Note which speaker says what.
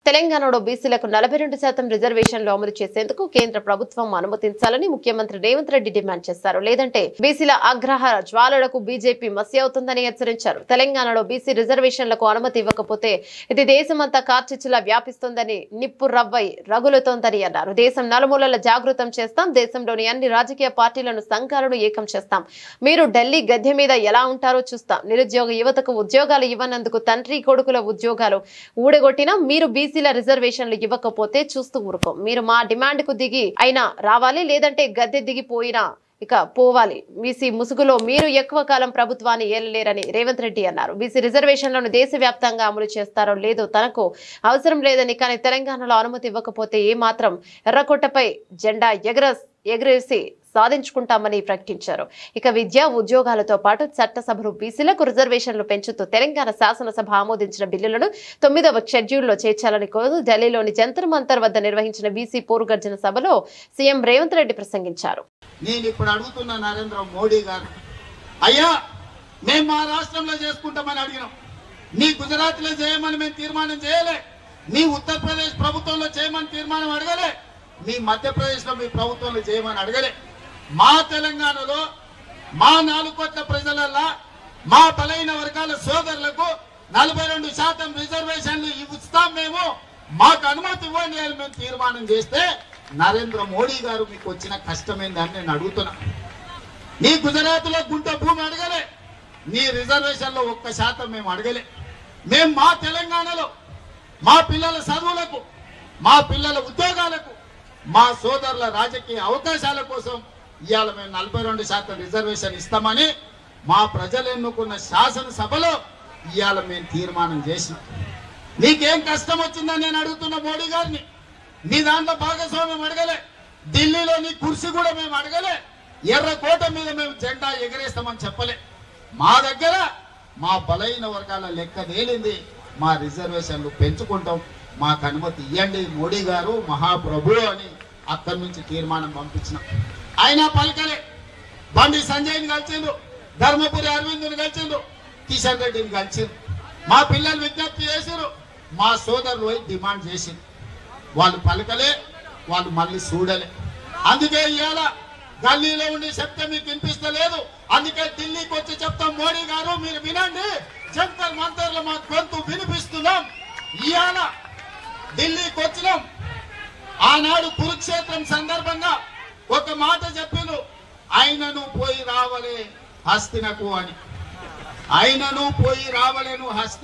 Speaker 1: తెలంగాణలో బీసీలకు 42% రిజర్వేషన్లు అమలు చేసేందుకు కేంద్ర ప్రభుత్వం అనుమతించాలని ముఖ్యమంత్రి రేవంత్ రెడ్డి డిమాండ్ చేశారు. లేదంటే బీసీల ఆగ్రహ జ్వాలలకు బీజేపీ మసి అవుతుందని హెచ్చరించారు. తెలంగాణలో బీసీ రిజర్వేషన్లకు అనుమతి ఇవ్వకపోతే ఇది దేశమంతా కార్చిచ్చులా వ్యాపిస్తుందని నిప్పు రవ్వై రగులుతోందని అన్నారు. దేశం నలుమూలల జాగృతం చేస్తాం, దేశంలోని అన్ని రాజకీయ పార్టీలను సంఘాలను ఏకం చేస్తాం. మీరు ఢిల్లీ గద్దె మీద ఎలా ఉంటారో చూస్తాం. నిరుద్యోగ యువతకు ఉద్యోగాలు ఇవ్వనందుకు తండ్రి కొడుకుల ఉద్యోగాలు ఊడగొట్టినా మీరు బీసీల రిజర్వేషన్లు ఇవ్వకపోతే చూస్తూ ఊరుకోం. మీరు మా డిమాండ్ కు దిగి అయినా రావాలి, లేదంటే గద్దె దిగిపోయినా ఇక పోవాలి. బీసీ ముసుగులో మీరు ఎక్కువ కాలం ప్రభుత్వాన్ని ఏలలేరని రేవంత్ రెడ్డి అన్నారు. బీసీ రిజర్వేషన్లను దేశవ్యాప్తంగా అమలు చేస్తారో లేదో తనకు అవసరం లేదని, కానీ తెలంగాణలో అనుమతి ఇవ్వకపోతే ఏ మాత్రం ఎర్రకోటపై జెండా ఎగరేసి సాధించుకుంటామని ప్రకటించారు. ఇక విద్య ఉద్యోగాలతో పాటు చట్టసభలు బీసీలకు రిజర్వేషన్లు పెంచుతూ తెలంగాణ శాసనసభ ఆమోదించిన బిల్లులను 9వ షెడ్యూల్లో చేర్చాలని కోరుతూ ఢిల్లీలోని జంతర్ మంతర్ వద్ద నిర్వహించిన బీసీ పోరుగర్జన సభలో సీఎం రేవంత్ రెడ్డి ప్రసంగించారు.
Speaker 2: నేను ఇప్పుడు అడుగుతున్న నరేంద్ర మోడీ గారు, అయ్యా మేము మా రాష్ట్రంలో చేసుకుంటామని అడిగినాం, నీ గుజరాత్ లో చేయమని మేము తీర్మానం చేయలే, నీ ఉత్తరప్రదేశ్ ప్రభుత్వంలో చేయమని తీర్మానం అడగలే, మీ మధ్యప్రదేశ్ లో మీ ప్రభుత్వంలో చేయమని అడగలే. మా తెలంగాణలో మా 4 కోట్ల ప్రజలల్లా మా బలైన వర్గాల సోదరులకు 42% రిజర్వేషన్లు ఇస్తాం, మేము మాకు అనుమతి ఇవ్వండి అని మేము తీర్మానం చేస్తే నరేంద్ర మోడీ గారు మీకు వచ్చిన కష్టమైందని నేను అడుగుతున్నా. నీ గుజరాత్ లో గుంట భూమి అడగలే, నీ రిజర్వేషన్ లో 1% మేము అడగలే. మేము మా తెలంగాణలో మా పిల్లల చదువులకు, మా పిల్లల ఉద్యోగాలకు, మా సోదరుల రాజకీయ అవకాశాల కోసం ఇవాళ మేము 42% రిజర్వేషన్ ఇస్తామని మా ప్రజలు ఎన్నుకున్న శాసనసభలో ఇవాళ మేము తీర్మానం చేసినాం. నీకేం కష్టం వచ్చిందని నేను అడుగుతున్న మోడీ గారిని. నీ దాంట్లో భాగస్వామ్యం అడగలే, ఢిల్లీలో నీ కుర్చీ కూడా మేము అడగలే, ఎర్రకోట మీద మేము జెండా ఎగరేస్తామని చెప్పలే. మా దగ్గర మా బలైన వర్గాల లెక్క తేలింది, మా రిజర్వేషన్లు పెంచుకుంటాం, మాకు అనుమతి ఇవ్వండి మోడీ గారు మహాప్రభు అని అక్కడి నుంచి తీర్మానం పంపించిన. అయినా పలకలే. బండి సంజయ్ని కలిసిండు, ధర్మపురి అరవింద్ని కలిసిండు, కిషన్ రెడ్డిని కలిసిండు. మా పిల్లలు విజ్ఞప్తి చేసిరు, మా సోదరులు పోయి డిమాండ్ చేసిండు. వాళ్ళు పలకలే, వాళ్ళు మళ్ళీ చూడలే. అందుకే ఇవాళ గల్లీలో ఉండి చెప్తే మీకు వినిపిస్తలేదు, అందుకే ఢిల్లీకి వచ్చి చెప్తాం, మోడీ గారు మీరు వినండి, జంతర్ మంతర్లో మా గొంతు వినిపిస్తున్నాం. ఇవాళ ఢిల్లీకి వచ్చినాం. ఆనాడు కురుక్షేత్రం సందర్భంగా ఒక మాట చెప్పిను, ఆయనను పోయి రావలే హస్తినకు అని. ఆయనను పోయి రావలేను హస్తి